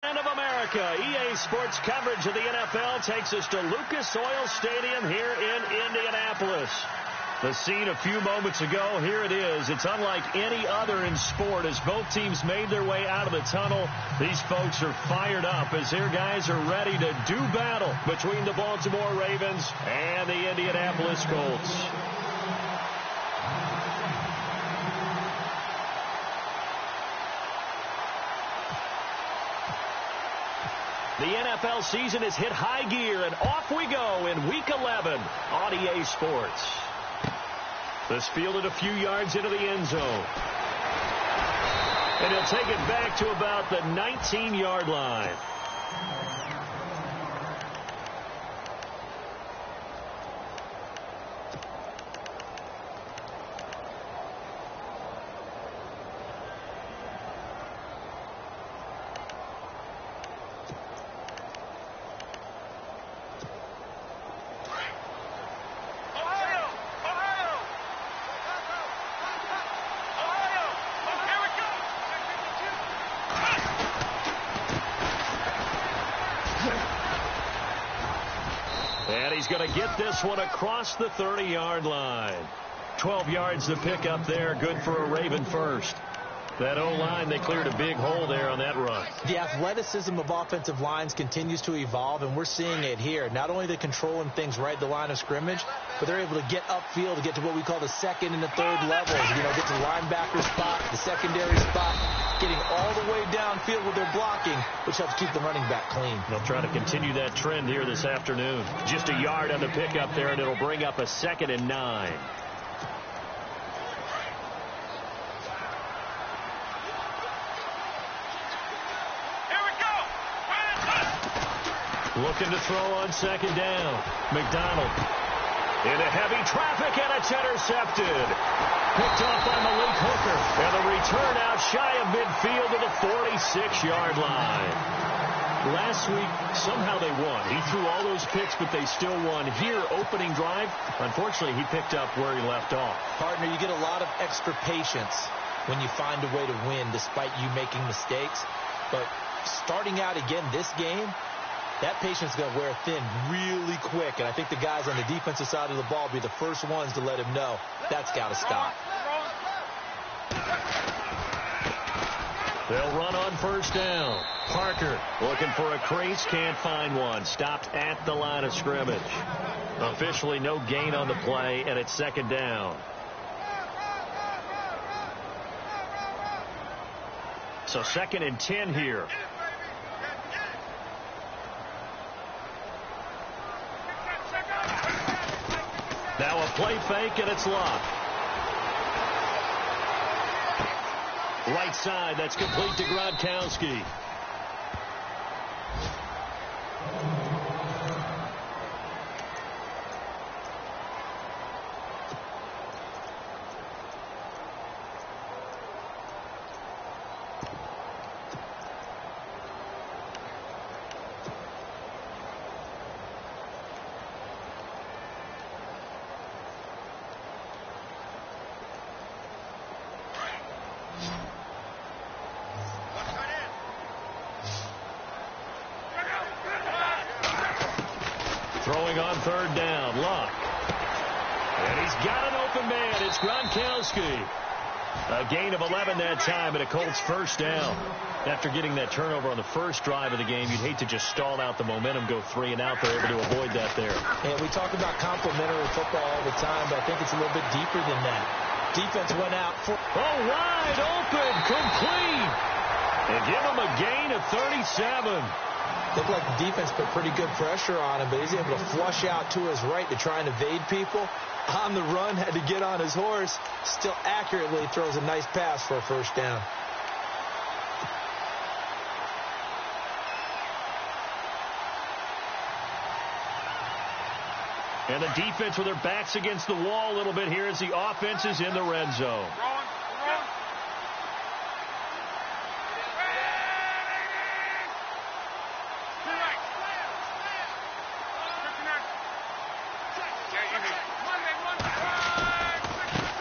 Of America, EA Sports coverage of the NFL takes us to Lucas Oil Stadium here in Indianapolis. The scene a few moments ago, here it is. It's unlike any other in sport as both teams made their way out of the tunnel. These folks are fired up as their guys are ready to do battle between the Baltimore Ravens and the Indianapolis Colts. The NFL season has hit high gear, and off we go in Week 11 on EA Sports. This fielded a few yards into the end zone. And he'll take it back to about the 19-yard line. And he's going to get this one across the 30-yard line. 12 yards to pick up there. Good for a Raven first. That O-line, they cleared a big hole there on that run. The athleticism of offensive lines continues to evolve, and we're seeing it here. Not only the controlling things right at the line of scrimmage, but they're able to get upfield to get to what we call the second and the third levels. You know, get to the linebacker spot, the secondary spot, getting all the way downfield with their blocking, which helps keep the running back clean. They'll try to continue that trend here this afternoon. Just a yard on the pickup there, and it'll bring up a 2nd and 9. Looking to throw on 2nd down. McDonald into heavy traffic, and it's intercepted. Picked off by Malik Hooker. And the return out shy of midfield to the 46-yard line. Last week, somehow they won. He threw all those picks, but they still won. Here, opening drive, unfortunately, he picked up where he left off. Partner, you get a lot of extra patience when you find a way to win despite you making mistakes. But starting out again this game, that patience is going to wear thin really quick, and I think the guys on the defensive side of the ball will be the first ones to let him know that's got to stop. They'll run on 1st down. Parker looking for a crease, can't find one. Stopped at the line of scrimmage. Officially no gain on the play, and it's 2nd down. So 2nd and 10 here. Now a play fake, and it's locked. Right side, that's complete to Gronkowski. Throwing on 3rd down, Luck. And he's got an open man. It's Gronkowski. A gain of 11 that time, and a Colts 1st down. After getting that turnover on the first drive of the game, you'd hate to just stall out the momentum, go 3 and out. They're able to avoid that there. And we talk about complementary football all the time, but I think it's a little bit deeper than that. Defense went out for... Oh, wide open, complete. And give him a gain of 37. Looked like the defense put pretty good pressure on him, but he's able to flush out to his right to try and evade people. On the run, had to get on his horse. Still accurately throws a nice pass for a 1st down. And the defense with their backs against the wall a little bit here as the offense is in the red zone.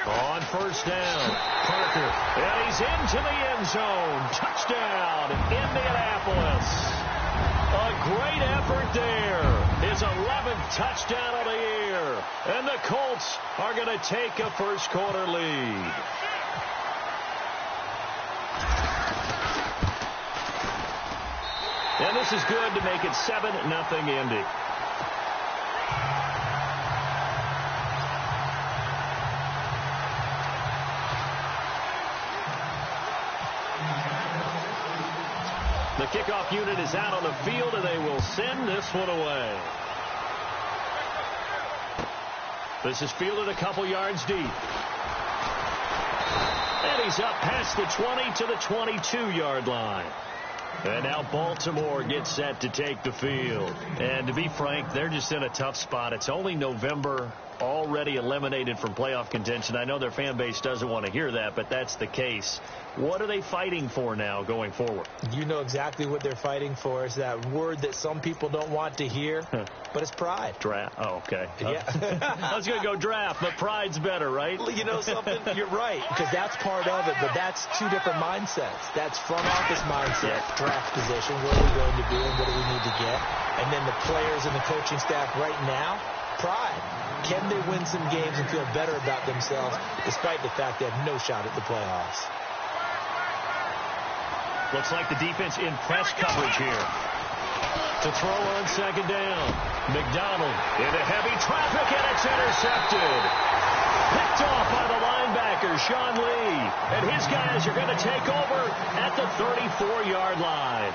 On 1st down, Parker. And he's into the end zone. Touchdown, Indianapolis. A great effort there. His 11th touchdown of the year. And the Colts are going to take a first-quarter lead. And this is good to make it 7-0 Indy. The kickoff unit is out on the field, and they will send this one away. This is fielded a couple yards deep. And he's up past the 20 to the 22-yard line. And now Baltimore gets set to take the field. And to be frank, they're just in a tough spot. It's only November, already eliminated from playoff contention. I know their fan base doesn't want to hear that, but that's the case. What are they fighting for now going forward? You know exactly what they're fighting for. Is that word that some people don't want to hear, but it's pride. Draft. Oh, okay. Yeah. I was going to go draft, but pride's better, right? You know something? You're right, because that's part of it, but that's two different mindsets. That's front office mindset, draft position, where are we going to be and what do we need to get? And then the players and the coaching staff right now, pride. Can they win some games and feel better about themselves despite the fact they have no shot at the playoffs? Looks like the defense in press coverage here. To throw on second down. McDonald into heavy traffic, and it's intercepted. Picked off by the linebacker, Sean Lee. And his guys are going to take over at the 34-yard line.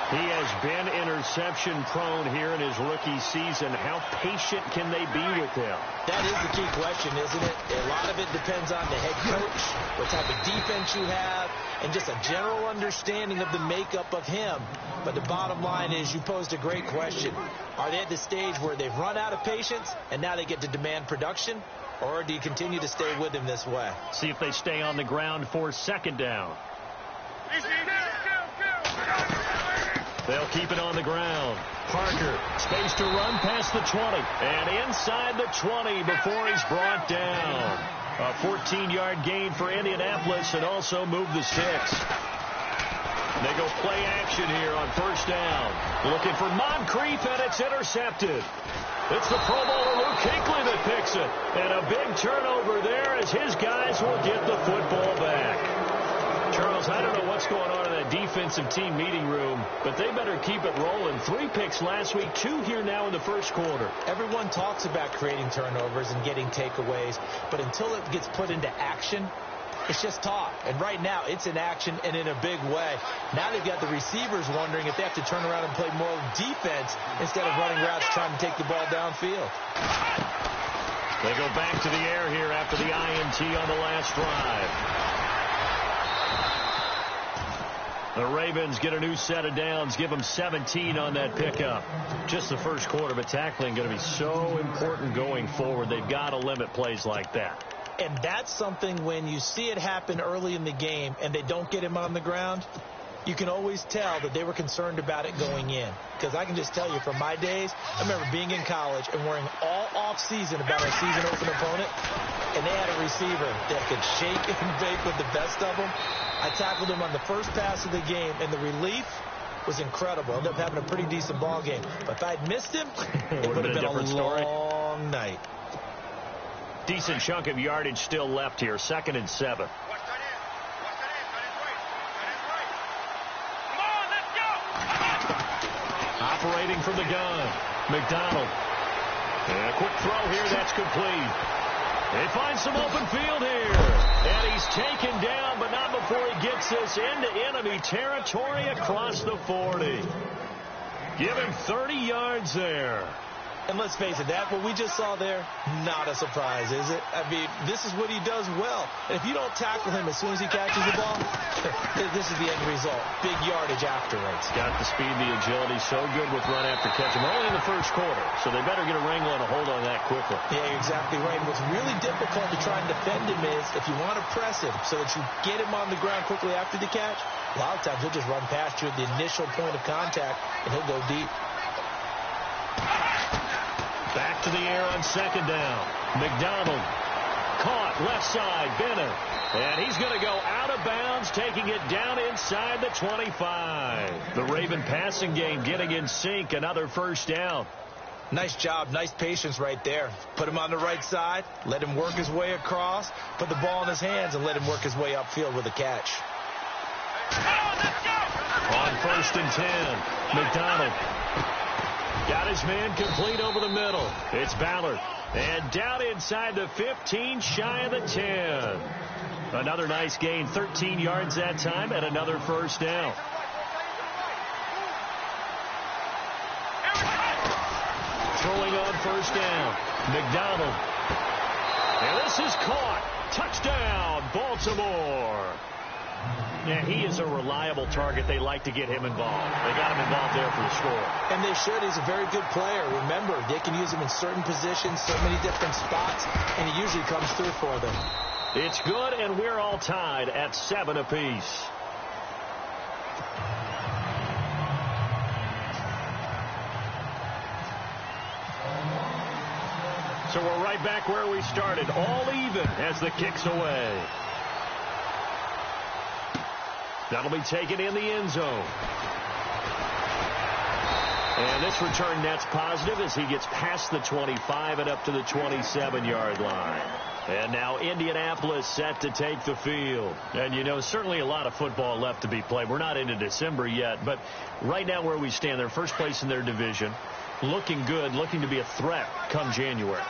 He has been interception-prone here in his rookie season. How patient can they be with him? That is the key question, isn't it? A lot of it depends on the head coach, what type of defense you have, and just a general understanding of the makeup of him. But the bottom line is you posed a great question. Are they at the stage where they've run out of patience and now they get to demand production? Or do you continue to stay with him this way? See if they stay on the ground for second down. They'll keep it on the ground. Parker, space to run past the 20. And inside the 20 before he's brought down. A 14-yard gain for Indianapolis and also move the sticks. They go play action here on first down. Looking for Moncrief, and it's intercepted. It's the Pro Bowler Luke Kuechly that picks it. And a big turnover there as his guys will get the football back. Charles, I don't know what's going on in that defensive team meeting room, but they better keep it rolling. 3 picks last week, 2 here now in the first quarter. Everyone talks about creating turnovers and getting takeaways, but until it gets put into action, it's just talk. And right now, it's in action and in a big way. Now they've got the receivers wondering if they have to turn around and play more defense instead of running routes trying to take the ball downfield. They go back to the air here after the INT on the last drive. The Ravens get a new set of downs, give them 17 on that pickup. Just the first quarter, but tackling going to be so important going forward. They've got to limit plays like that. And that's something when you see it happen early in the game and they don't get him on the ground, you can always tell that they were concerned about it going in. Because I can just tell you from my days, I remember being in college and worrying all off-season about our season-open opponent, and they had a receiver that could shake and bake with the best of them. I tackled him on the first pass of the game, and the relief was incredible. I ended up having a pretty decent ball game. But if I'd missed him, it would have been a long night. Decent chunk of yardage still left here. 2nd and 7. Operating from the gun. McDonald. And a quick throw here. That's complete. They find some open field here. And he's taken down, but not before he gets this into enemy territory across the 40. Give him 30 yards there. And let's face it, that what we just saw there, not a surprise, is it? I mean, this is what he does well. And if you don't tackle him as soon as he catches the ball, this is the end result. Big yardage afterwards. Got the speed, the agility, so good with run after catch. We're only in the first quarter, so they better get a wrangle and a hold on that quickly. Yeah, you're exactly right. And what's really difficult to try and defend him is if you want to press him so that you get him on the ground quickly after the catch, a lot of times he'll just run past you at the initial point of contact, and he'll go deep. Back to the air on second down. McDonald. Caught left side, Bennett. And he's going to go out of bounds, taking it down inside the 25. The Raven passing game getting in sync. Another first down. Nice job. Nice patience right there. Put him on the right side. Let him work his way across. Put the ball in his hands and let him work his way upfield with a catch. On 1st and 10, McDonald got his man complete over the middle. It's Ballard. And down inside the 15, shy of the 10. Another nice gain, 13 yards that time, and another first down. Throwing on 1st down, McDonald. And this is caught. Touchdown, Baltimore. Yeah, he is a reliable target. They like to get him involved. They got him involved there for the score. And they should. He's a very good player. Remember, they can use him in certain positions, so many different spots, and he usually comes through for them. It's good, and we're all tied at 7 apiece. So we're right back where we started, all even as the kick's away. That'll be taken in the end zone. And this return net's positive as he gets past the 25 and up to the 27-yard line. And now Indianapolis set to take the field. And, you know, certainly a lot of football left to be played. We're not into December yet, but right now where we stand, they're first place in their division, looking good, looking to be a threat come January.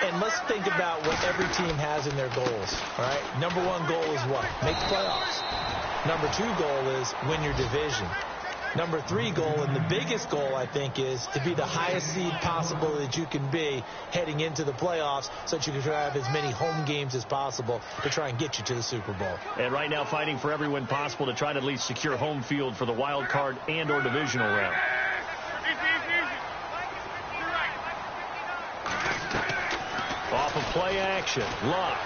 And let's think about what every team has in their goals, all right? Number 1 goal is what? Make the playoffs. Number 2 goal is win your division. Number 3 goal, and the biggest goal, I think, is to be the highest seed possible that you can be heading into the playoffs so that you can have as many home games as possible to try and get you to the Super Bowl. And right now fighting for every win possible to try to at least secure home field for the wild card and or divisional round. Off of play action, Luck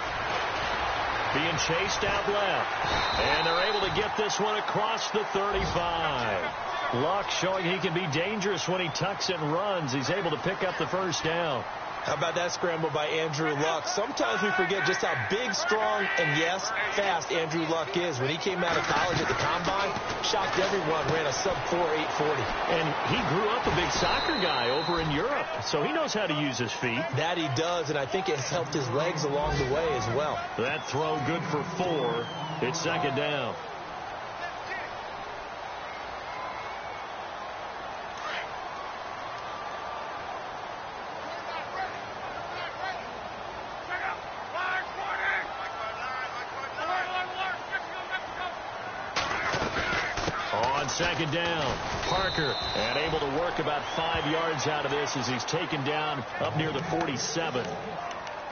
being chased out left. And they're able to get this one across the 35. Luck showing he can be dangerous when he tucks and runs. He's able to pick up the first down. How about that scramble by Andrew Luck? Sometimes we forget just how big, strong, and, yes, fast Andrew Luck is. When he came out of college at the Combine, shocked everyone, ran a sub-4 840. And he grew up a big soccer guy over in Europe, so he knows how to use his feet. That he does, and I think it has helped his legs along the way as well. That throw good for 4. It's 2nd down. On 2nd down, Parker, and able to work about 5 yards out of this as he's taken down up near the 47.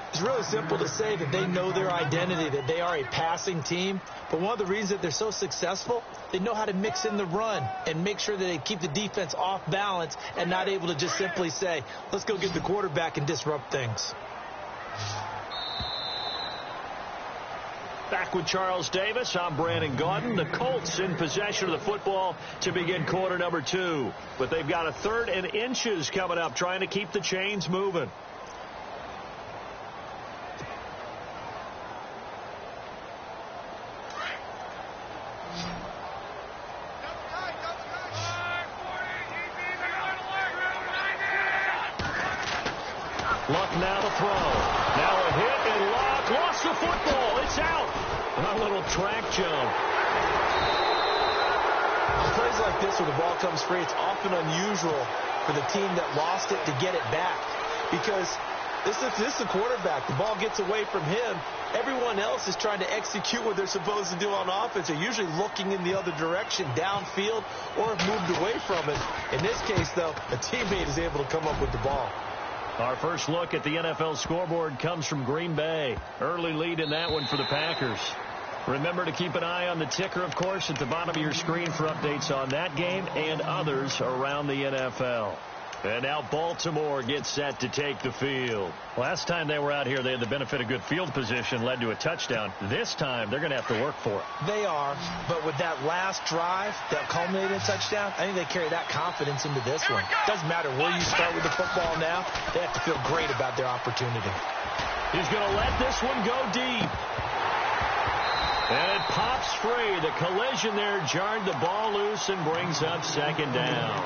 It's really simple to say that they know their identity, that they are a passing team. But one of the reasons that they're so successful, they know how to mix in the run and make sure that they keep the defense off balance and not able to just simply say, let's go get the quarterback and disrupt things. Back with Charles Davis, I'm Brandon Gaudin. The Colts in possession of the football to begin quarter number 2. But they've got a 3rd and inches coming up, trying to keep the chains moving. Luck now to throw. Now a hit, and Luck lost the football. It's out. A little track jump. Plays like this where the ball comes free, it's often unusual for the team that lost it to get it back. Because this is the quarterback. The ball gets away from him. Everyone else is trying to execute what they're supposed to do on offense. They're usually looking in the other direction, downfield, or have moved away from it. In this case, though, a teammate is able to come up with the ball. Our first look at the NFL scoreboard comes from Green Bay. Early lead in that one for the Packers. Remember to keep an eye on the ticker, of course, at the bottom of your screen for updates on that game and others around the NFL. And now Baltimore gets set to take the field. Last time they were out here, they had the benefit of good field position, led to a touchdown. This time, they're going to have to work for it. They are, but with that last drive that culminated in a touchdown, I think they carry that confidence into this one. Doesn't matter where you start with the football now, they have to feel great about their opportunity. He's going to let this one go deep. And it pops free. The collision there jarred the ball loose and brings up second down.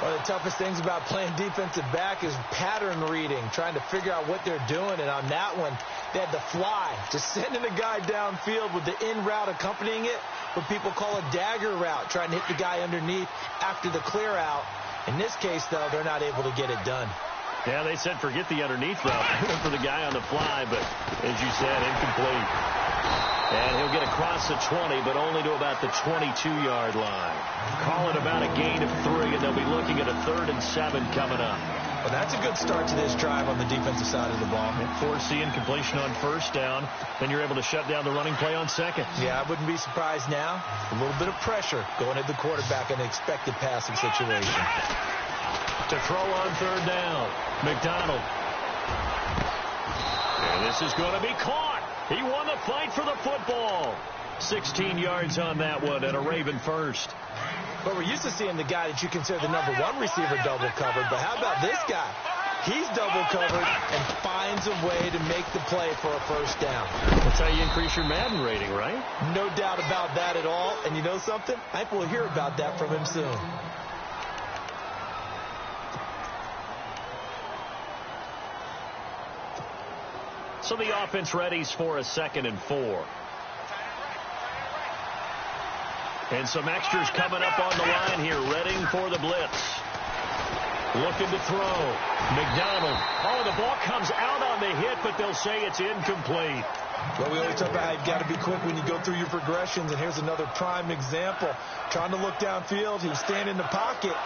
One of the toughest things about playing defensive back is pattern reading, trying to figure out what they're doing. And on that one, they had the fly, just sending a guy downfield with the in route accompanying it, what people call a dagger route, trying to hit the guy underneath after the clear out. In this case, though, they're not able to get it done. Yeah, they said forget the underneath route for the guy on the fly, but as you said, incomplete. And he'll get across the 20, but only to about the 22-yard line. Call it about a gain of 3, and they'll be looking at a 3rd and 7 coming up. Well, that's a good start to this drive on the defensive side of the ball. Force the incompletion on first down, then you're able to shut down the running play on second. Yeah, I wouldn't be surprised now. A little bit of pressure going at the quarterback in an expected passing situation. To throw on 3rd down, McDonald. And this is going to be caught. He won the fight for the football. 16 yards on that one and a Raven first. But we're used to seeing the guy that you consider the number 1 receiver double covered. But how about this guy? He's double covered and finds a way to make the play for a first down. That's how you increase your Madden rating, right? No doubt about that at all. And you know something? I think we'll hear about that from him soon. So the offense readies for a 2nd and 4. And some extras coming up on the line here, readying for the blitz. Looking to throw. McDonald. Oh, the ball comes out on the hit, but they'll say it's incomplete. Well, we always talk about how you've got to be quick when you go through your progressions, and here's another prime example. Trying to look downfield, he was standing in the pocket,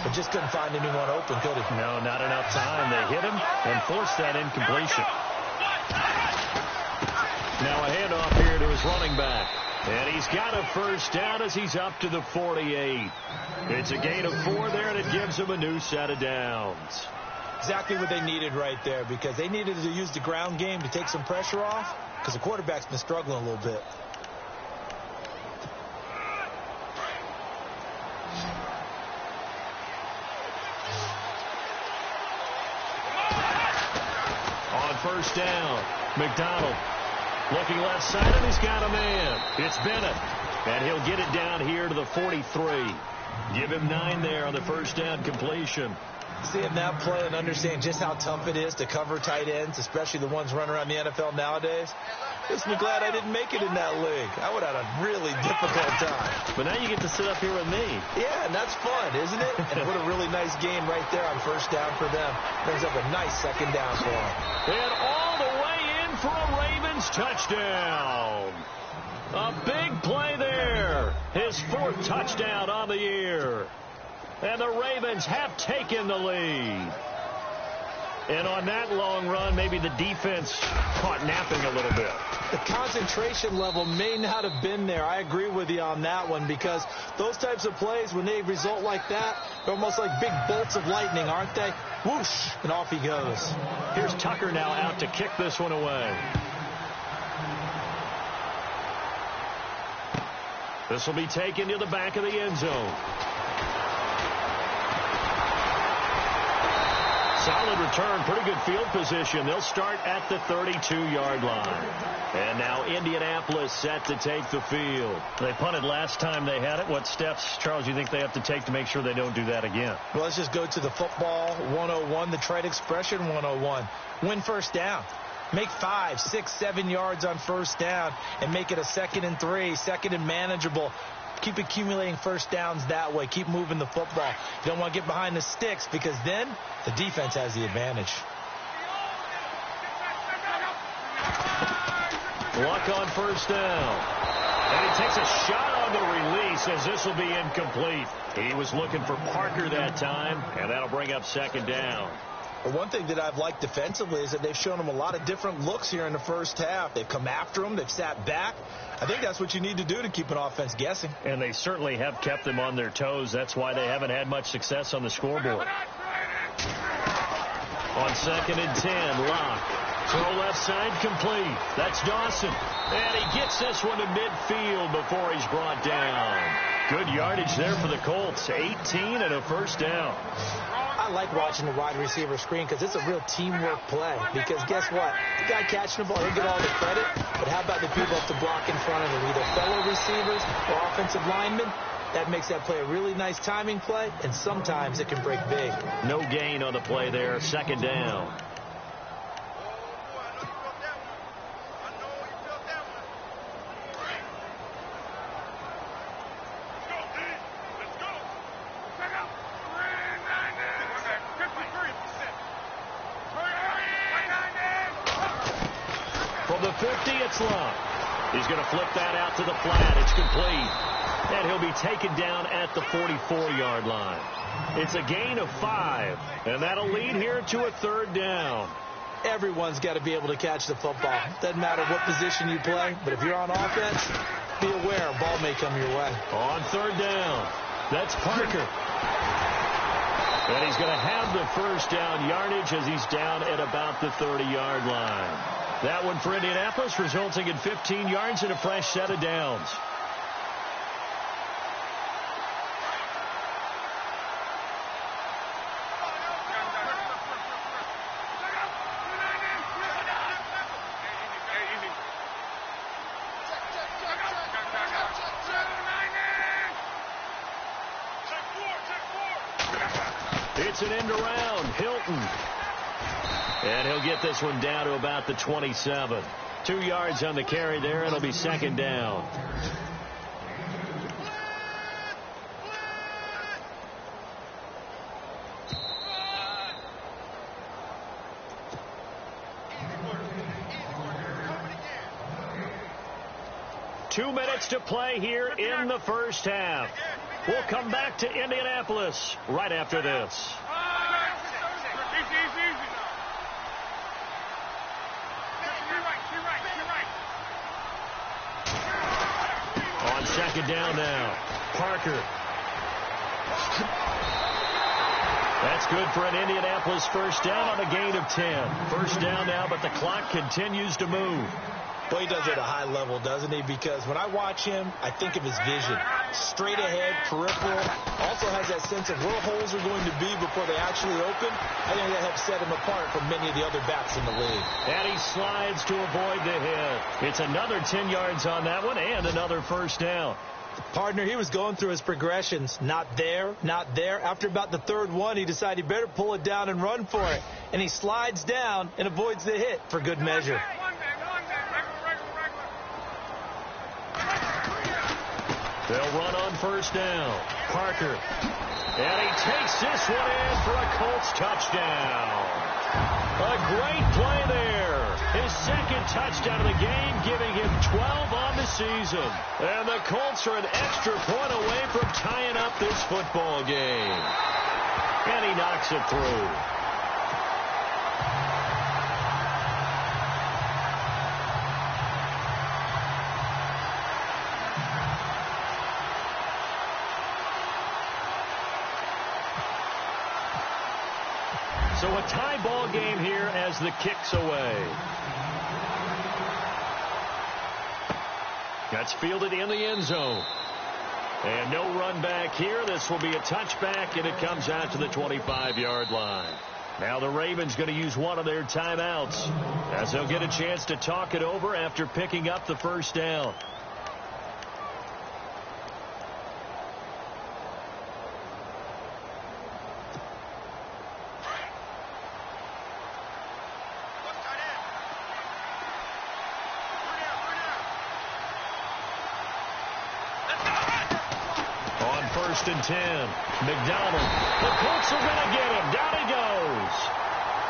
but just couldn't find anyone open, could he? No, not enough time. They hit him and forced that incompletion. Now a handoff here to his running back. And he's got a first down as he's up to the 48. It's a gain of 4 there, and it gives him a new set of downs. Exactly what they needed right there, because they needed to use the ground game to take some pressure off, because the quarterback's been struggling a little bit. On first down, McDonald. Looking left side, and he's got a man. It's Bennett. And he'll get it down here to the 43. Give him 9 there on the first down completion. Seeing that play and understanding just how tough it is to cover tight ends, especially the ones running around the NFL nowadays, makes me glad I didn't make it in that league. I would have had a really difficult time. But now you get to sit up here with me. Yeah, and that's fun, isn't it? And what a really nice game right there on first down for them. Brings up a nice second down for them. And all the way in for a Ravens touchdown. A big play there. His 4th touchdown on the year. And the Ravens have taken the lead. And on that long run, maybe the defense caught napping a little bit. The concentration level may not have been there. I agree with you on that one, because those types of plays, when they result like that, they're almost like big bolts of lightning, aren't they? Whoosh, and off he goes. Here's Tucker now out to kick this one away. This will be taken to the back of the end zone. Solid return, pretty good field position. They'll start at the 32-yard line. And now Indianapolis set to take the field. They punted last time they had it. What steps, Charles, you think they have to take to make sure they don't do that again? Well, let's just go to the football 101, the trite expression 101. Win first down. Make 5, 6, 7 yards on first down and make it a 2nd and 3, 2nd and manageable. Keep accumulating first downs that way. Keep moving the football. You don't want to get behind the sticks, because then the defense has the advantage. Luck on first down. And he takes a shot on the release, as this will be incomplete. He was looking for Parker that time, and that'll bring up 2nd down. Well, one thing that I've liked defensively is that they've shown them a lot of different looks here in the first half. They've come after them. They've sat back. I think that's what you need to do to keep an offense guessing. And they certainly have kept them on their toes. That's why they haven't had much success on the scoreboard. On 2nd and 10, Locke. Throw left side complete. That's Dawson. And he gets this one to midfield before he's brought down. Good yardage there for the Colts. 18 and a first down. I like watching the wide receiver screen because it's a real teamwork play. Because guess what? The guy catching the ball, he'll get all the credit. But how about the people up to block in front of him? Either fellow receivers or offensive linemen. That makes that play a really nice timing play, and sometimes it can break big. No gain on the play there. 2nd down. From the 50, it's Locke. He's going to flip that out to the flat. It's complete. And he'll be taken down at the 44-yard line. It's a gain of 5, and that'll lead here to a 3rd down. Everyone's got to be able to catch the football. Doesn't matter what position you play, but if you're on offense, be aware a ball may come your way. On 3rd down, that's Parker. And he's going to have the first down yardage as he's down at about the 30-yard line. That one for Indianapolis, resulting in 15 yards and a fresh set of downs. It's an end around. Hilton. And he'll get this one down to about the 27. 2 yards on the carry there. It'll be 2nd down. Two minutes to play here in the first half. We'll come back to Indianapolis right after this. On 2nd down now, Parker. That's good for an Indianapolis first down on a gain of 10. First down now, but the clock continues to move. Well, he does it at a high level, doesn't he? Because when I watch him, I think of his vision. Straight ahead, peripheral. Also has that sense of where holes are going to be before they actually open. I think that helps set him apart from many of the other backs in the league. And he slides to avoid the hit. It's another 10 yards on that one and another first down. Partner, he was going through his progressions. Not there, not there. After about the 3rd one, he decided he better pull it down and run for it. And he slides down and avoids the hit for good measure. They'll run on first down. Parker. And he takes this one in for a Colts touchdown. A great play there. His 2nd touchdown of the game, giving him 12 on the season. And the Colts are an extra point away from tying up this football game. And he knocks it through. So a tie ball game here as the kick's away. That's fielded in the end zone. And no run back here. This will be a touchback, and it comes out to the 25-yard line. Now the Ravens going to use one of their timeouts as they'll get a chance to talk it over after picking up the first down. First and 10. McDonald. The Colts are going to get him. Down he goes.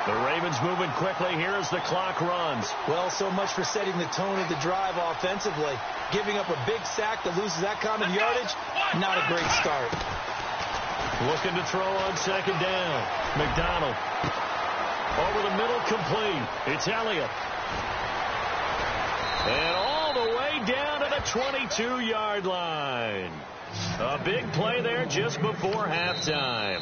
The Ravens moving quickly here as the clock runs. Well, so much for setting the tone of the drive offensively. Giving up a big sack that loses that kind of yardage, not a great start. Looking to throw on 2nd down. McDonald. Over the middle, complete. It's Elliott. And all the way down to the 22-yard line. A big play there just before halftime.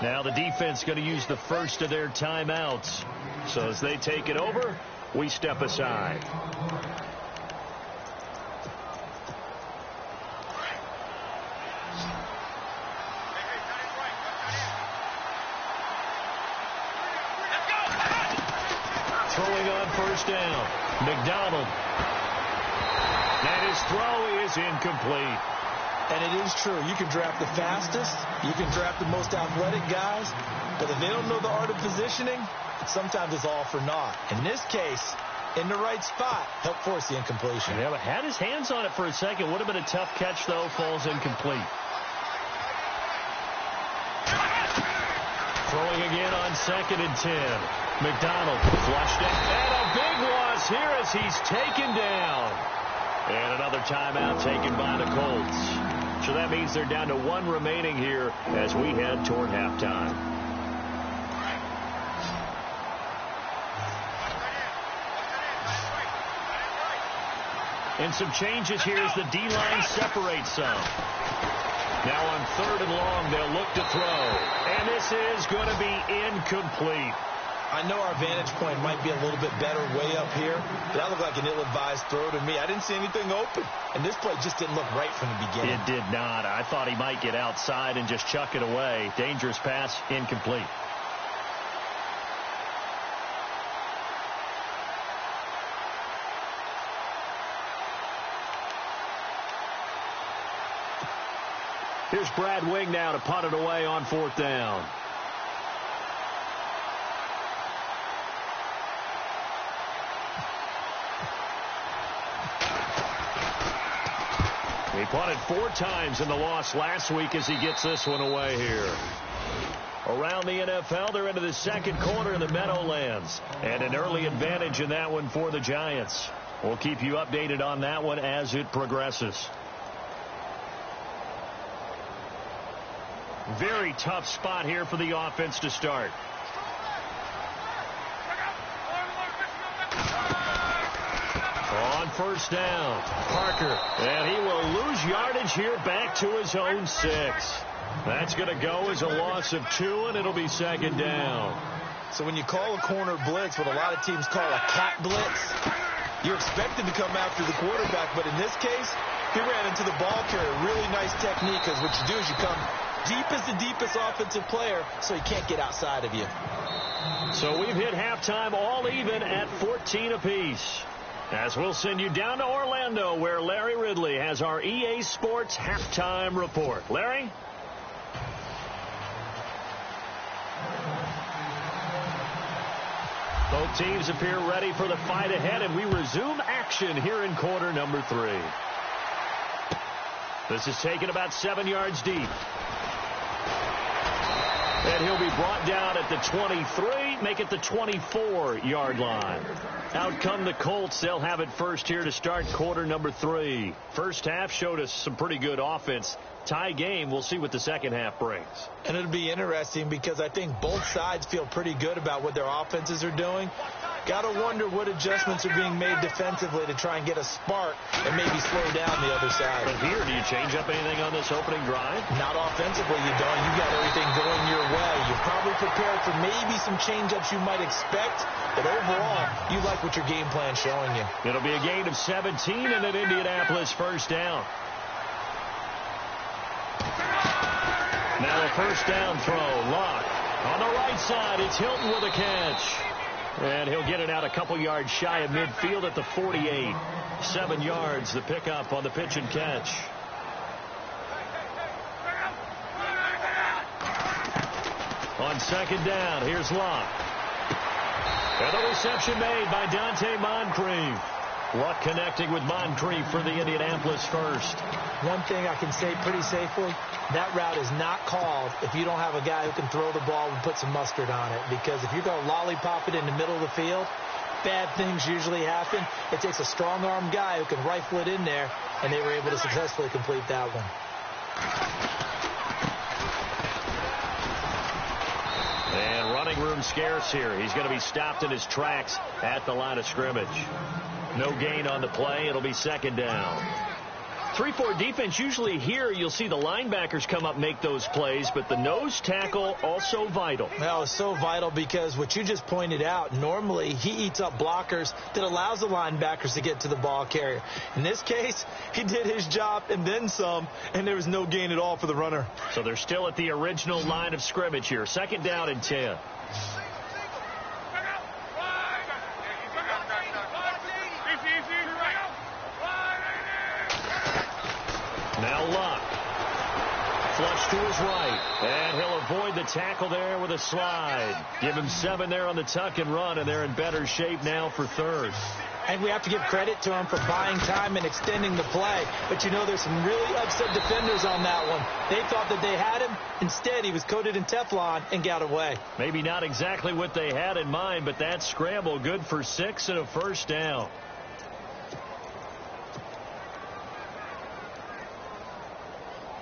Now the defense going to use the first of their timeouts. So as they take it over, we step aside. Throwing on first down, McDonald. And his throw is incomplete. And it is true. You can draft the fastest. You can draft the most athletic guys. But if they don't know the art of positioning, sometimes it's all for naught. In this case, in the right spot, helped force the incompletion. Yeah, but had his hands on it for a second. Would have been a tough catch, though. Falls incomplete. Throwing again on 2nd and 10. McDonald flushed it. And a big loss here as he's taken down. And another timeout taken by the Colts. So that means they're down to 1 remaining here as we head toward halftime. And some changes here as the D-line separates some. Now on 3rd and long, they'll look to throw. And this is going to be incomplete. I know our vantage point might be a little bit better way up here, but that looked like an ill-advised throw to me. I didn't see anything open, and this play just didn't look right from the beginning. It did not. I thought he might get outside and just chuck it away. Dangerous pass, incomplete. Here's Brad Wing now to punt it away on 4th down. He punted 4 times in the loss last week as he gets this one away here. Around the NFL, they're into the 2nd quarter in the Meadowlands. And an early advantage in that one for the Giants. We'll keep you updated on that one as it progresses. Very tough spot here for the offense to start. On 1st down, Parker. And he will lose yardage here back to his own 6. That's going to go as a loss of 2, and it'll be 2nd down. So when you call a corner blitz, what a lot of teams call a cat blitz, you're expected to come after the quarterback. But in this case, he ran into the ball carrier. Really nice technique, because what you do is you come deep as the deepest offensive player, so he can't get outside of you. So we've hit halftime all even at 14 apiece. As we'll send you down to Orlando, where Larry Ridley has our EA Sports halftime report. Larry? Both teams appear ready for the fight ahead, and we resume action here in quarter number 3. This is taken about 7 yards deep. And he'll be brought down at the 23, make it the 24-yard line. Out come the Colts. They'll have it first here to start quarter number 3. First half showed us some pretty good offense. Tie game. We'll see what the second half brings. And it'll be interesting because I think both sides feel pretty good about what their offenses are doing. Got to wonder what adjustments are being made defensively to try and get a spark and maybe slow down the other side. But here, do you change up anything on this opening drive? Not offensively, you don't. You got everything going your way. You're probably prepared for maybe some change-ups you might expect, but overall, you like what your game plan's showing you. It'll be a gain of 17 and an Indianapolis first down. Now a first down throw. Lock. On the right side, it's Hilton with a catch. And he'll get it out a couple yards shy of midfield at the 48. 7 yards, the pickup on the pitch and catch. On 2nd down, here's Luck. And the reception made by Dante Moncrief. Luck connecting with Moncrief for the Indianapolis first. One thing I can say pretty safely, that route is not called if you don't have a guy who can throw the ball and put some mustard on it. Because if you're going to lollipop it in the middle of the field, bad things usually happen. It takes a strong-armed guy who can rifle it in there, and they were able to successfully complete that one. And running room scarce here. He's going to be stopped in his tracks at the line of scrimmage. No gain on the play. It'll be second down. 3-4 defense, usually here you'll see the linebackers come up, make those plays, but the nose tackle also vital. Well, it's so vital because what you just pointed out, normally he eats up blockers that allows the linebackers to get to the ball carrier. In this case, he did his job and then some, and there was no gain at all for the runner. So they're still at the original line of scrimmage here. Second down and 10. Now Luck. Flush to his right. And he'll avoid the tackle there with a slide. Give him 7 there on the tuck and run, and they're in better shape now for third. And we have to give credit to him for buying time and extending the play. But, you know, there's some really upset defenders on that one. They thought that they had him. Instead, he was coated in Teflon and got away. Maybe not exactly what they had in mind, but that scramble good for 6 and a first down.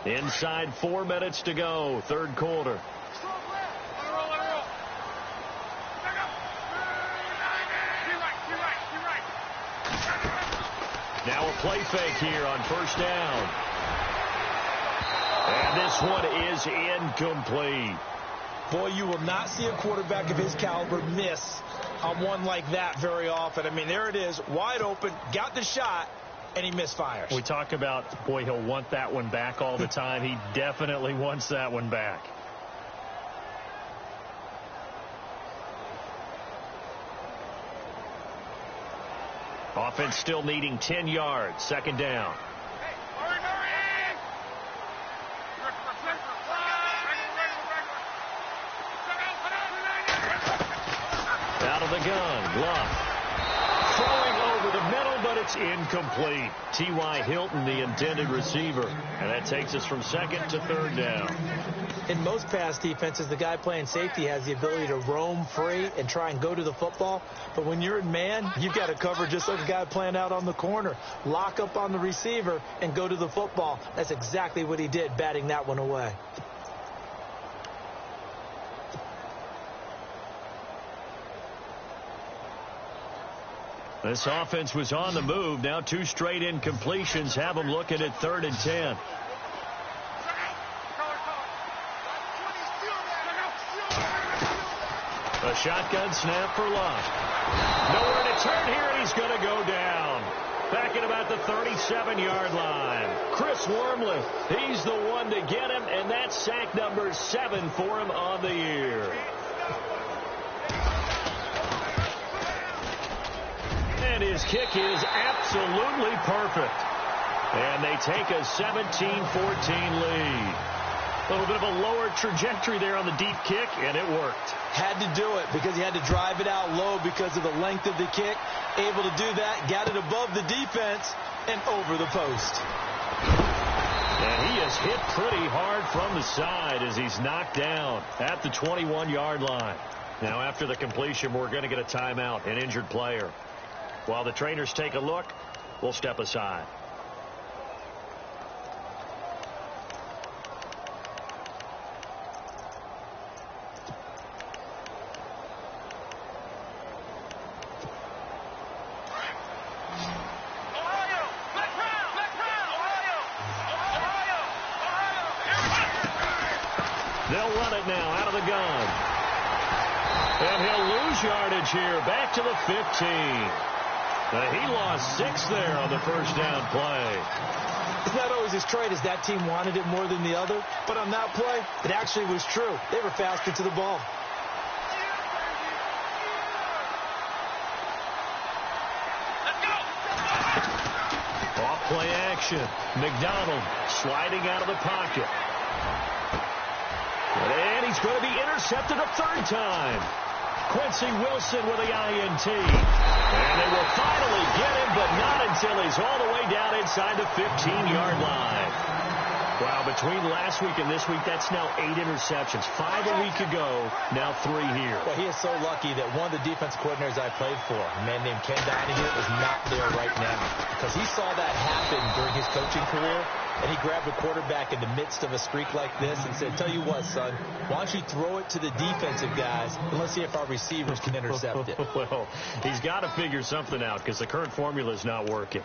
Inside 4 minutes to go, third quarter. Now a play fake here on first down. And this one is incomplete. Boy, you will not see a quarterback of his caliber miss on one like that very often. I mean, there it is, wide open, got the shot, and he misfires. We talk about, boy, he'll want that one back all the time. He definitely wants that one back. Offense still needing 10 yards. Second down. Out of the gun. Luck. Throwing over the middle, but it's incomplete. T.Y. Hilton, the intended receiver. And that takes us from second to third down. In most pass defenses, the guy playing safety has the ability to roam free and try and go to the football. But when you're in man, you've got to cover just like a guy playing out on the corner. Lock up on the receiver and go to the football. That's exactly what he did, batting that one away. This offense was on the move. Now 2 straight incompletions have them looking at third and 10. A shotgun snap for Luck. Nowhere to turn here, and he's going to go down. Back at about the 37-yard line. Chris Wormley, he's the one to get him, and that's sack number 7 for him on the year. And his kick is absolutely perfect. And they take a 17-14 lead. A little bit of a lower trajectory there on the deep kick, and it worked. Had to do it because he had to drive it out low because of the length of the kick. Able to do that, got it above the defense and over the post. And he is hit pretty hard from the side as he's knocked down at the 21-yard line. Now after the completion, we're going to get a timeout, an injured player. While the trainers take a look, we'll step aside. They'll run it now out of the gun. And he'll lose yardage here back to the 15. He lost 6 there on the first down play. It's not always as straight as that team wanted it more than the other, but on that play, it actually was true. They were faster to the ball. Off play action. McDonald sliding out of the pocket. And he's going to be intercepted a third time. Quincy Wilson with the INT. And they will finally get him, but not until he's all the way down inside the 15-yard line. Wow, between last week and this week, that's now 8 interceptions. 5 a week ago, now 3 here. Well, he is so lucky that one of the defense coordinators I played for, a man named Ken Donahue, is not there right now. Because he saw that happen during his coaching career, And he grabbed the quarterback in the midst of a streak like this and said, tell you what, son, why don't you throw it to the defensive guys and let's see if our receivers can intercept it. Well, he's got to figure something out because the current formula is not working.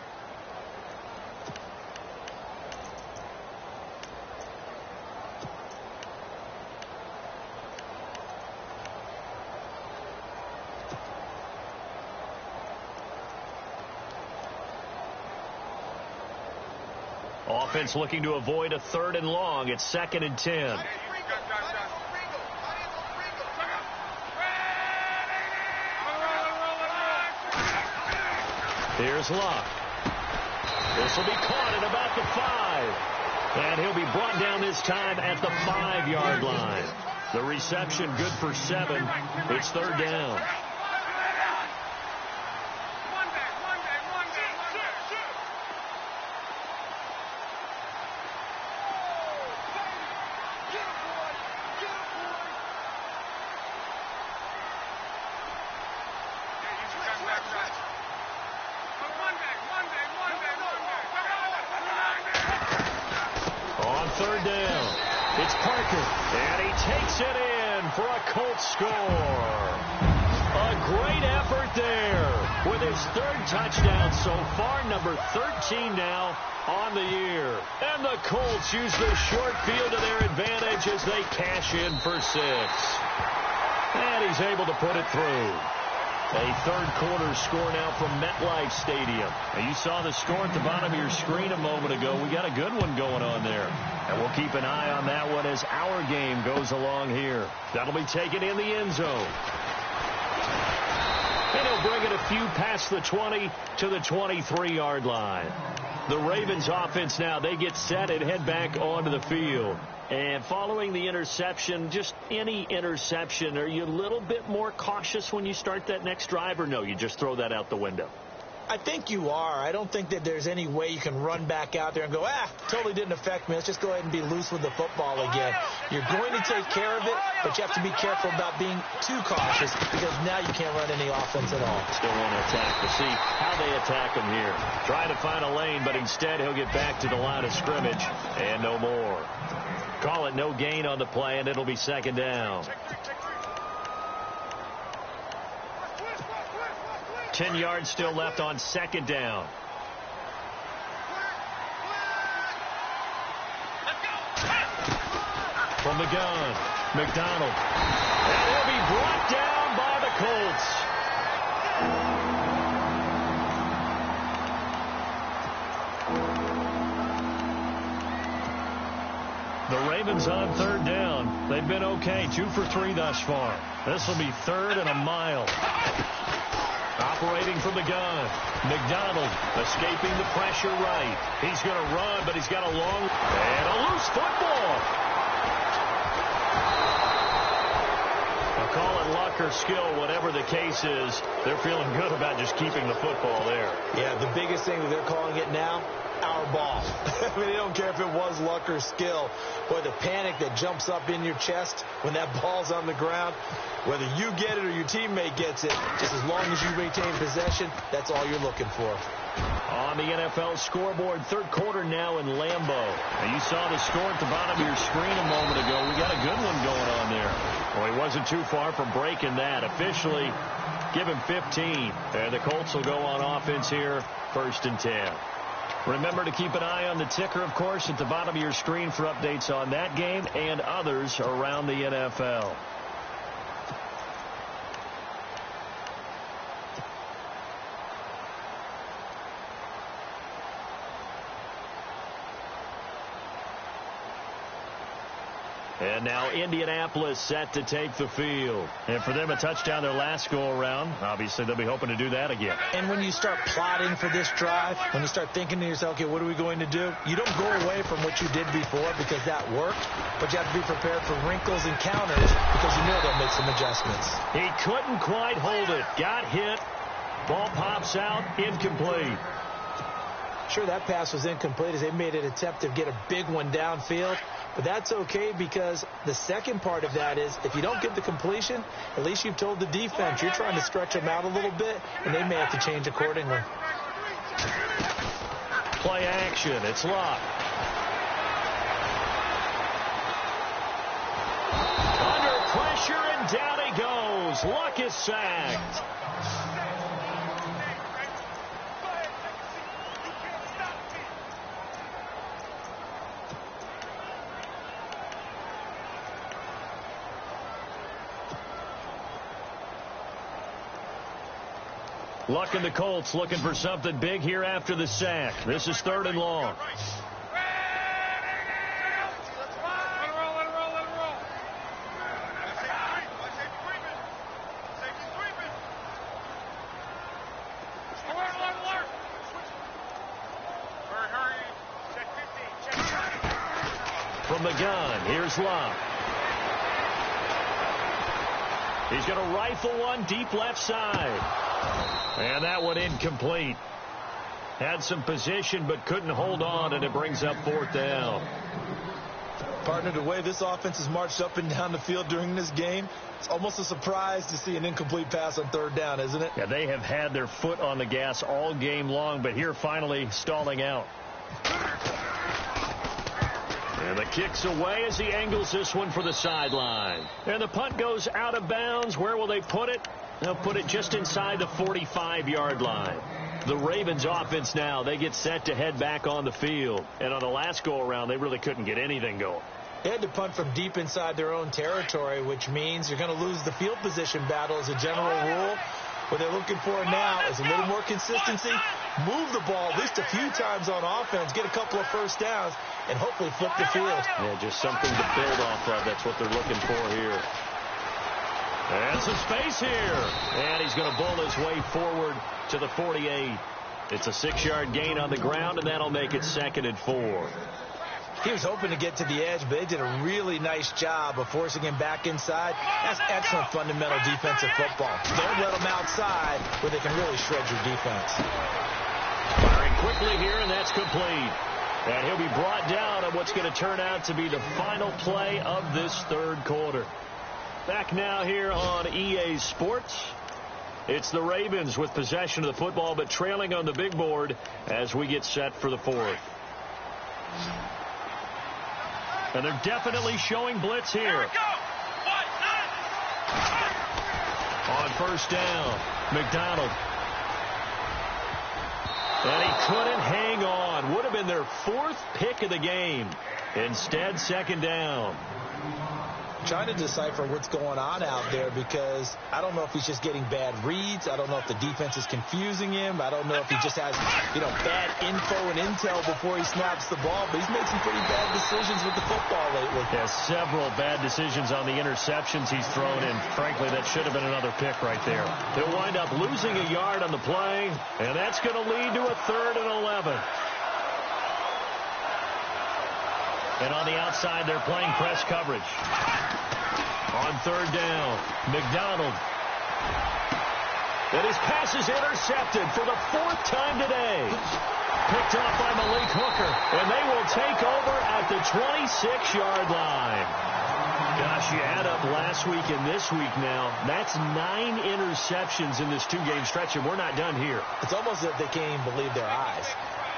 Offense looking to avoid a 3rd and long. It's 2nd and 10. Here's Luck. This will be caught at about the 5. And he'll be brought down this time at the 5-yard line. The reception good for 7. It's 3rd down. On 3rd down, it's Parker, and he takes it in for a Colts score. A great effort there with his 3rd touchdown so far, number 13 now on the year. And the Colts use the short field to their advantage as they cash in for 6. And he's able to put it through. A 3rd quarter score now from MetLife Stadium. And you saw the score at the bottom of your screen a moment ago. We got a good one going on there. And we'll keep an eye on that one as our game goes along here. That'll be taken in the end zone. And he'll bring it a few past the 20 to the 23-yard line. The Ravens offense now, they get set and head back onto the field. And following the interception, just any interception, are you a little bit more cautious when you start that next drive, or no, you just throw that out the window? I think you are. I don't think that there's any way you can run back out there and go, totally didn't affect me. Let's just go ahead and be loose with the football again. You're going to take care of it, but you have to be careful about being too cautious because now you can't run any offense at all. Still want to attack. We'll see how they attack him here. Trying to find a lane, but instead he'll get back to the line of scrimmage and no more. Call it no gain on the play, and it'll be 2nd down. 10 yards still left on 2nd down. From the gun, McDonald. And he'll be brought down by the Colts. The Ravens on 3rd down. They've been okay, 2 for 3 thus far. This will be 3rd and a mile. Operating from the gun, McDonald escaping the pressure right. He's going to run, but he's got a long and a loose football. I'll call it luck or skill, whatever the case is. They're feeling good about just keeping the football there. Yeah, the biggest thing that they're calling it now, our ball. I mean, they don't care if it was luck or skill. Boy, the panic that jumps up in your chest when that ball's on the ground, whether you get it or your teammate gets it, just as long as you retain possession, that's all you're looking for. On the NFL scoreboard, 3rd quarter now in Lambeau. And you saw the score at the bottom of your screen a moment ago. We got a good one going on there. Well, he wasn't too far from breaking that. Officially, give him 15. And the Colts will go on offense here, 1st and 10. Remember to keep an eye on the ticker, of course, at the bottom of your screen for updates on that game and others around the NFL. And now Indianapolis set to take the field. And for them, a touchdown their last go-around. Obviously, they'll be hoping to do that again. And when you start plotting for this drive, when you start thinking to yourself, okay, what are we going to do? You don't go away from what you did before because that worked, but you have to be prepared for wrinkles and counters because you know they'll make some adjustments. He couldn't quite hold it. Got hit. Ball pops out. Incomplete. Sure, that pass was incomplete as they made an attempt to get a big one downfield. But that's okay because the second part of that is if you don't get the completion, at least you've told the defense you're trying to stretch them out a little bit, and they may have to change accordingly. Play action. It's Luck. pressure, and down he goes. Luck is sacked. Luck and the Colts looking for something big here after the sack. This is 3rd and long. From the gun, here's Luck. He's going to rifle one deep left side. And that one incomplete. Had some position but couldn't hold on, and it brings up 4th down. Partner, the way this offense has marched up and down the field during this game, it's almost a surprise to see an incomplete pass on 3rd down, isn't it? Yeah, they have had their foot on the gas all game long, but here finally stalling out. And the kick's away as he angles this one for the sideline. And the punt goes out of bounds. Where will they put it? They'll put it just inside the 45-yard line. The Ravens offense now, they get set to head back on the field. And on the last go-around, they really couldn't get anything going. They had to punt from deep inside their own territory, which means you're going to lose the field position battle as a general rule. What they're looking for now is a little more consistency, move the ball at least a few times on offense, get a couple of first downs, and hopefully flip the field. Yeah, just something to build off of. That's what they're looking for here. And some space here. And he's going to bull his way forward to the 48. It's a 6-yard gain on the ground, and that'll make it 2nd and 4. He was hoping to get to the edge, but they did a really nice job of forcing him back inside. That's excellent fundamental defensive football. Don't let them outside where they can really shred your defense. Firing quickly here, and that's complete. And he'll be brought down on what's going to turn out to be the final play of this 3rd quarter. Back now here on EA Sports. It's the Ravens with possession of the football, but trailing on the big board as we get set for the 4th. And they're definitely showing blitz here. On 1st down, McDonald. And he couldn't hang on. Would have been their 4th pick of the game. Instead, 2nd down. Trying to decipher what's going on out there, because I don't know if he's just getting bad reads. I don't know if the defense is confusing him. I don't know if he just has, bad info and intel before he snaps the ball. But he's made some pretty bad decisions with the football lately. Yeah, several bad decisions on the interceptions he's thrown in. Frankly, that should have been another pick right there. He'll wind up losing a yard on the play, and that's going to lead to a 3rd and 11. And on the outside, they're playing press coverage. On 3rd down, McDonald. And his pass is intercepted for the 4th time today. Picked off by Malik Hooker. And they will take over at the 26-yard line. Gosh, you add up last week and this week now. That's 9 interceptions in this 2-game stretch, and we're not done here. It's almost as if they can't even believe their eyes.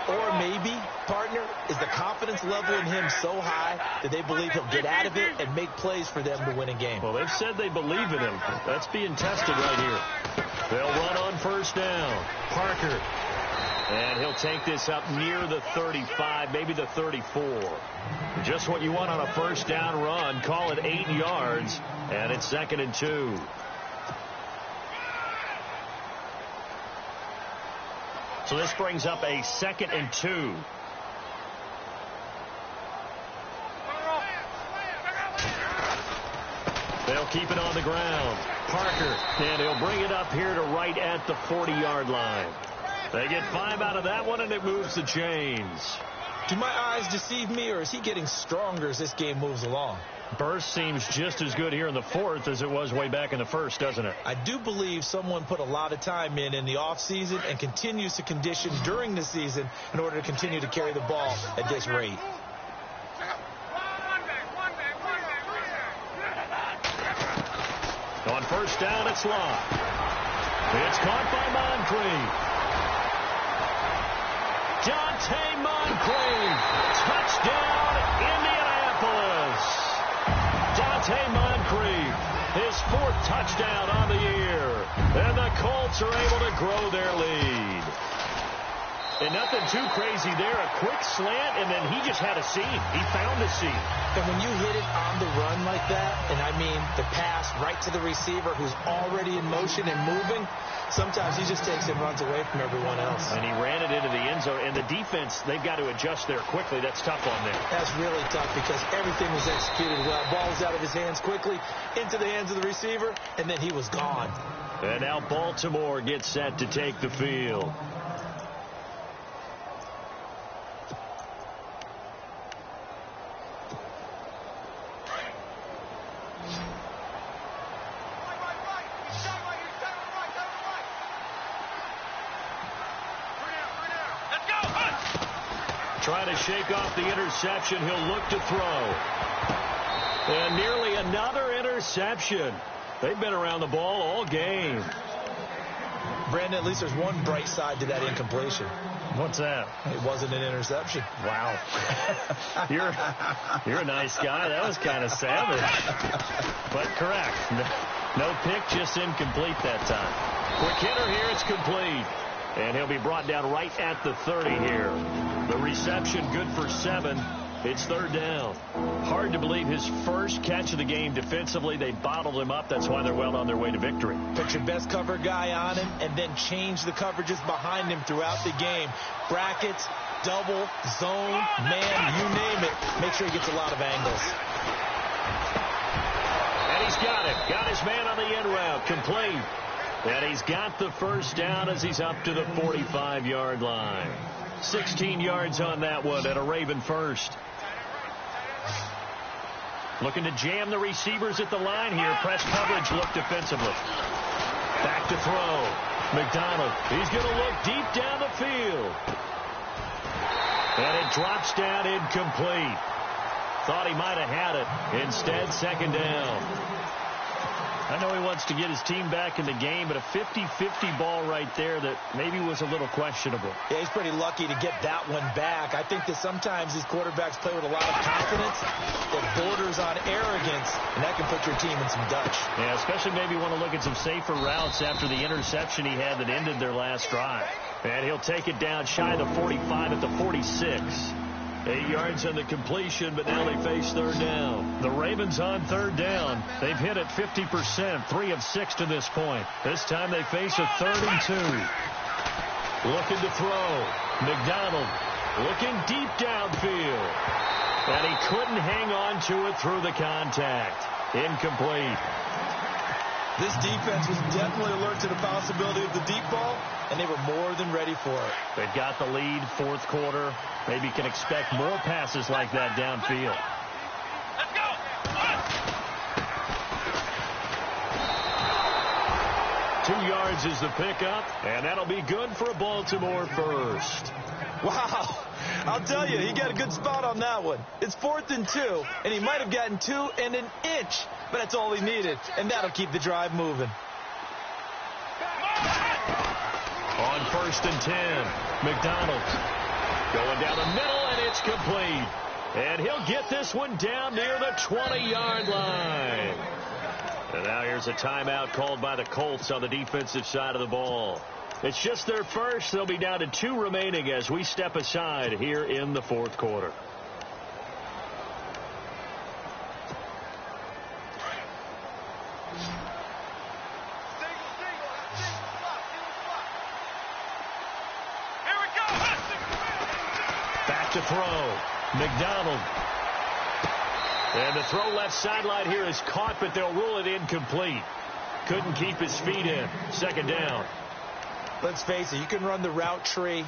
Or maybe, partner, is the confidence level in him so high that they believe he'll get out of it and make plays for them to win a game. Well, they've said they believe in him. That's being tested right here. They'll run on 1st down. Parker. And he'll take this up near the 35, maybe the 34. Just what you want on a 1st down run. Call it 8 yards, and it's 2nd and 2. So this brings up a 2nd and 2. They'll keep it on the ground. Parker, and he'll bring it up here to right at the 40-yard line. They get 5 out of that one, and it moves the chains. Do my eyes deceive me, or is he getting stronger as this game moves along? Burst seems just as good here in the 4th as it was way back in the 1st, doesn't it? I do believe someone put a lot of time in the offseason and continues to condition during the season in order to continue to carry the ball at this rate. On 1st down, it's Locke. It's caught by Moncrief. Dante Moncrief. Touchdown, Indianapolis. Dante Moncrief, 4th touchdown on the year. And the Colts are able to grow their lead. And nothing too crazy there. A quick slant, and then he just had a seam. He found a seam. And when you hit it on the run like that, and I mean the pass right to the receiver who's already in motion and moving, sometimes he just takes and runs away from everyone else. And he ran it into the end zone. And the defense, they've got to adjust there quickly. That's tough on them. That's really tough because everything was executed well. Ball was out of his hands quickly, into the hands of the receiver, and then he was gone. And now Baltimore gets set to take the field. Trying to shake off the interception. He'll look to throw. And nearly another interception. They've been around the ball all game. Brandon, at least there's one bright side to that incompletion. What's that? It wasn't an interception. Wow. You're a nice guy. That was kind of savage. But correct. No pick, just incomplete that time. Quick hitter here. It's complete. And he'll be brought down right at the 30 here. The reception good for 7. It's 3rd down. Hard to believe his first catch of the game defensively. They bottled him up. That's why they're well on their way to victory. Put your best cover guy on him and then change the coverages behind him throughout the game. Brackets, double, zone, man, you name it. Make sure he gets a lot of angles. And he's got it. Got his man on the end route. Complete. And he's got the first down as he's up to the 45-yard line. 16 yards on that one and a Raven first. Looking to jam the receivers at the line here. Press coverage look defensively. Back to throw. McDonald. He's going to look deep down the field. And it drops down incomplete. Thought he might have had it. Instead, 2nd down. I know he wants to get his team back in the game, but a 50-50 ball right there that maybe was a little questionable. Yeah, he's pretty lucky to get that one back. I think that sometimes these quarterbacks play with a lot of confidence that borders on arrogance, and that can put your team in some Dutch. Yeah, especially maybe want to look at some safer routes after the interception he had that ended their last drive. And he'll take it down shy of the 45 at the 46. 8 yards on the completion, but now they face 3rd down. The Ravens on 3rd down. They've hit it 50%, 3 of 6 to this point. This time they face a 3rd and 2. Looking to throw. McDonald looking deep downfield. And he couldn't hang on to it through the contact. Incomplete. This defense was definitely alert to the possibility of the deep ball, and they were more than ready for it. They've got the lead, 4th quarter. Maybe can expect more passes like that downfield. Let's go. 2 yards is the pickup, and that'll be good for a Baltimore first. Wow. I'll tell you, he got a good spot on that one. It's 4th and 2, and he might have gotten 2 and an inch, but that's all he needed, and that'll keep the drive moving. On 1st and 10, McDonald going down the middle, and it's complete. And he'll get this one down near the 20-yard line. And now here's a timeout called by the Colts on the defensive side of the ball. It's just their first. They'll be down to 2 remaining as we step aside here in the 4th quarter. Back to throw. McDonald. And the throw left sideline here is caught, but they'll rule it incomplete. Couldn't keep his feet in. 2nd down. Let's face it, you can run the route tree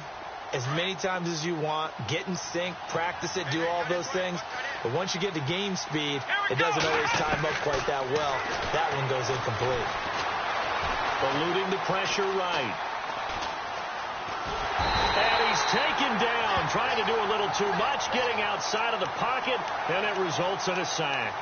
as many times as you want, get in sync, practice it, do all those things. But once you get to game speed, it doesn't always time up quite that well. That one goes incomplete. Eluding the pressure right. And he's taken down, trying to do a little too much, getting outside of the pocket, and it results in a sack.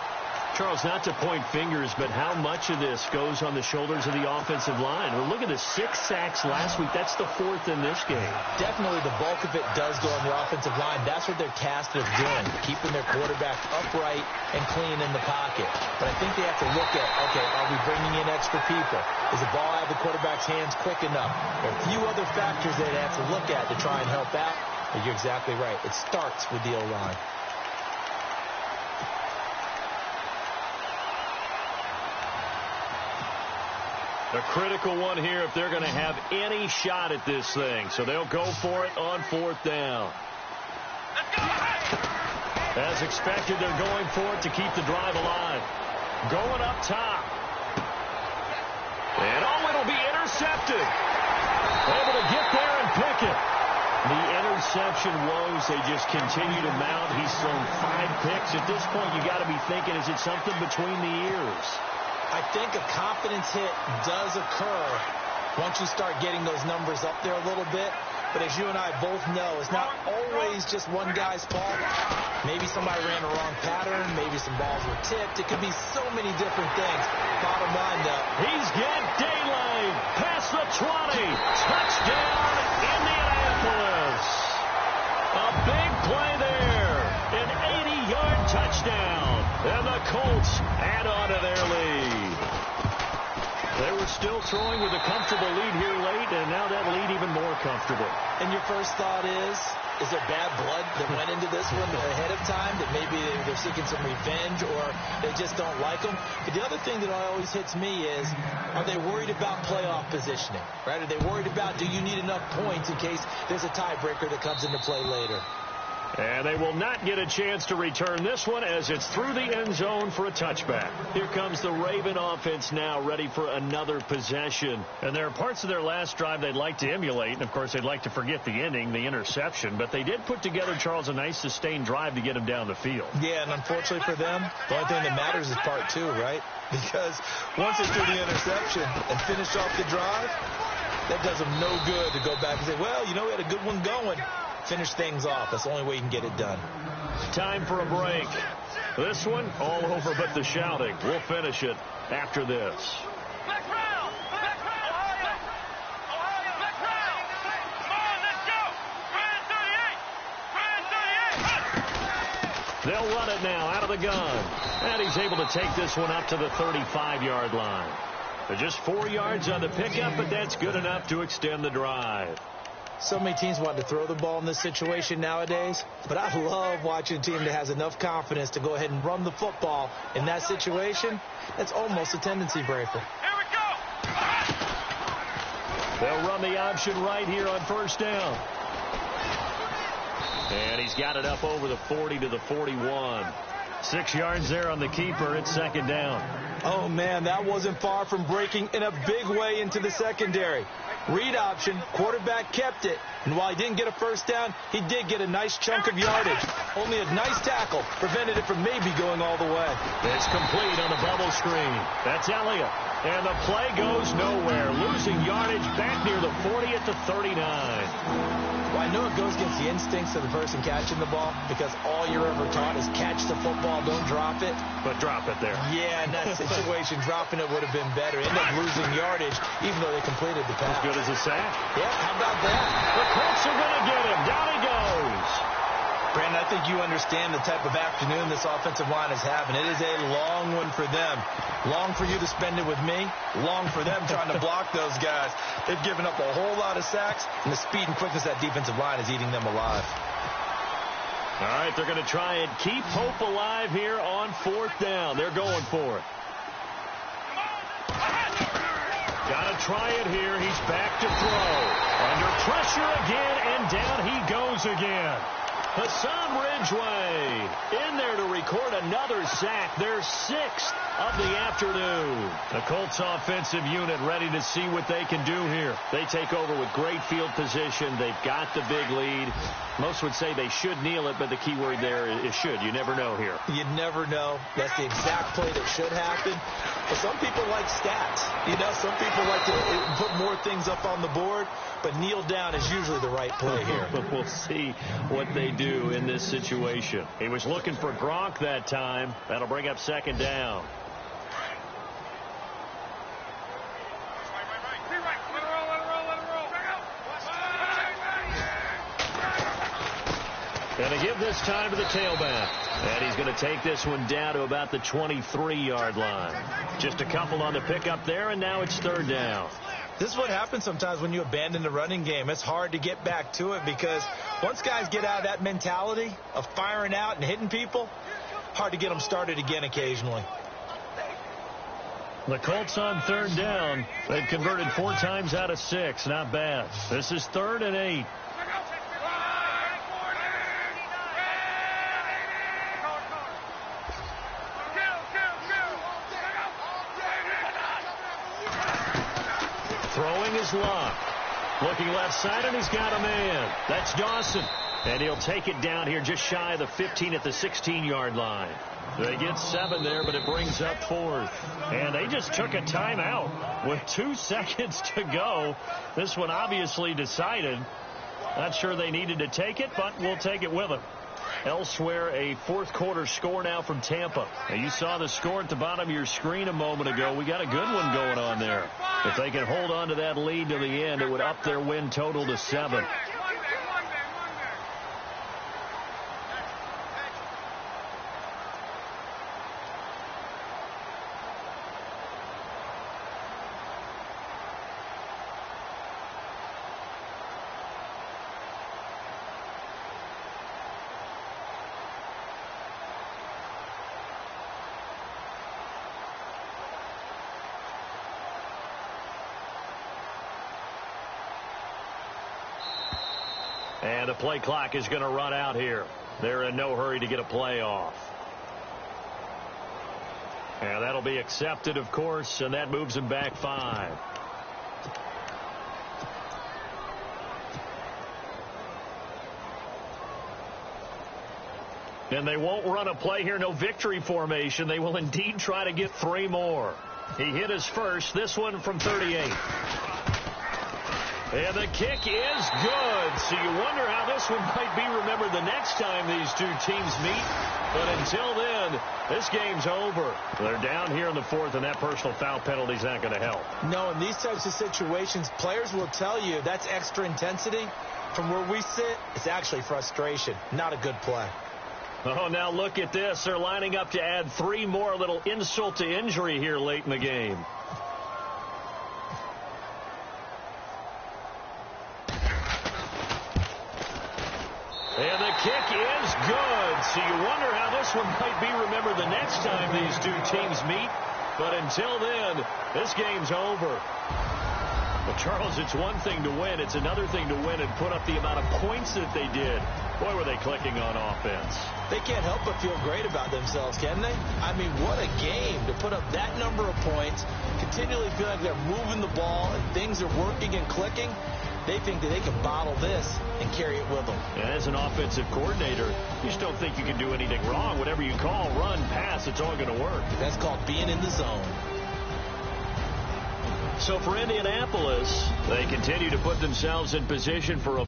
Charles, not to point fingers, but how much of this goes on the shoulders of the offensive line? Well, look at the 6 sacks last week. That's the 4th in this game. Definitely the bulk of it does go on the offensive line. That's what they're tasked with doing, keeping their quarterback upright and clean in the pocket. But I think they have to look at, okay, are we bringing in extra people? Is the ball out of the quarterback's hands quick enough? There are a few other factors they'd have to look at to try and help out. But you're exactly right. It starts with the O-line. A critical one here if they're going to have any shot at this thing. So they'll go for it on 4th down. As expected, they're going for it to keep the drive alive. Going up top. And it'll be intercepted. Able to get there and pick it. The interception woes, they just continue to mount. He's thrown 5 picks. At this point, you got to be thinking, is it something between the ears? I think a confidence hit does occur once you start getting those numbers up there a little bit. But as you and I both know, it's not always just one guy's fault. Maybe somebody ran a wrong pattern. Maybe some balls were tipped. It could be so many different things. Bottom line, though, he's got daylight past the 20. Touchdown, Indianapolis. A big play there. An 80-yard touchdown. And the Colts add on to their lead. They were still throwing with a comfortable lead here late, and now that lead even more comfortable. And your first thought is there bad blood that went into this one ahead of time, that maybe they're seeking some revenge or they just don't like them? But the other thing that always hits me is, are they worried about playoff positioning? Right? Are they worried about, do you need enough points in case there's a tiebreaker that comes into play later? And they will not get a chance to return this one as it's through the end zone for a touchback. Here comes the Raven offense now, ready for another possession. And there are parts of their last drive they'd like to emulate. And, of course, they'd like to forget the ending, the interception. But they did put together, Charles, a nice sustained drive to get them down the field. Yeah, and unfortunately for them, the only thing that matters is part 2, right? Because once they threw the interception and finish off the drive, that does them no good to go back and say, well, you know, we had a good one going. Finish things off. That's the only way you can get it done. Time for a break. This one, all over but the shouting. We'll finish it after this. Back round! Back round! Ohio! Ohio! Back round! Come on, let's go! Ryan 38! Ryan 38! They'll run it now out of the gun. And he's able to take this one up to the 35-yard line. They're just 4 yards on the pickup, but that's good enough to extend the drive. So many teams want to throw the ball in this situation nowadays, but I love watching a team that has enough confidence to go ahead and run the football in that situation. That's almost a tendency breaker. Here we go! They'll run the option right here on 1st down. And he's got it up over the 40 to the 41. 6 yards there on the keeper. It's 2nd down. Oh, man, that wasn't far from breaking in a big way into the secondary. Read option, quarterback kept it, and while he didn't get a 1st down, he did get a nice chunk of yardage. Only a nice tackle prevented it from maybe going all the way. It's complete on the bubble screen. That's Elliott. And the play goes nowhere. Losing yardage back near the 40 at the 39. Well, I know it goes against the instincts of the person catching the ball because all you're ever taught is catch the football, don't drop it. But drop it there. Yeah, in that situation, dropping it would have been better. End up losing yardage, even though they completed the pass. As good as a sack. Yeah, how about that? The Colts are going to get him. Down he goes. Brandon, I think you understand the type of afternoon this offensive line is having. It is a long one for them. Long for you to spend it with me. Long for them trying to block those guys. They've given up a whole lot of sacks, and the speed and quickness of that defensive line is eating them alive. All right, they're going to try and keep hope alive here on 4th down. They're going for it. Got to try it here. He's back to throw. Under pressure again, and down he goes again. Hassan Ridgeway in there to record another sack. Their 6th of the afternoon. The Colts offensive unit ready to see what they can do here. They take over with great field position. They've got the big lead. Most would say they should kneel it, but the key word there is should. You never know here. You never know. That's the exact play that should happen. But some people like stats. You know, some people like to put more things up on the board, but kneel down is usually the right play here. We'll see what they do in this situation. He was looking for Gronk that time. That'll bring up second down. Going to give this time to the tailback. And he's going to take this one down to about the 23-yard line. Just a couple on the pickup there, and now it's third down. This is what happens sometimes when you abandon the running game. It's hard to get back to it because once guys get out of that mentality of firing out and hitting people, hard to get them started again occasionally. The Colts on third down. They've converted 4 times out of 6. Not bad. This is 3rd and 8. Throwing his lock. Looking left side, and he's got a man. That's Dawson. And he'll take it down here just shy of the 15 at the 16-yard line. They get 7 there, but it brings up 4th. And they just took a timeout with 2 seconds to go. This one obviously decided. Not sure they needed to take it, but we'll take it with them. Elsewhere, a fourth-quarter score now from Tampa. Now, you saw the score at the bottom of your screen a moment ago. We got a good one going on there. If they can hold on to that lead to the end, it would up their win total to 7. And the play clock is going to run out here. They're in no hurry to get a play off. And that'll be accepted, of course, and that moves them back 5. And they won't run a play here, no victory formation. They will indeed try to get 3 more. He hit his first, this one from 38. And the kick is good. So you wonder how this one might be remembered the next time these two teams meet. But until then, this game's over. They're down here in the 4th, and that personal foul penalty is not going to help. No, in these types of situations, players will tell you that's extra intensity. From where we sit, it's actually frustration. Not a good play. Oh, now look at this. They're lining up to add 3 more. A little insult to injury here late in the game. And the kick is good. So you wonder how this one might be remembered the next time these two teams meet. But until then, this game's over. But, Charles, it's one thing to win. It's another thing to win and put up the amount of points that they did. Boy, were they clicking on offense. They can't help but feel great about themselves, can they? I mean, what a game to put up that number of points, continually feel like they're moving the ball and things are working and clicking. They think that they can bottle this and carry it with them. And as an offensive coordinator, you just don't think you can do anything wrong. Whatever you call, run, pass, it's all going to work. That's called being in the zone. So for Indianapolis, they continue to put themselves in position for a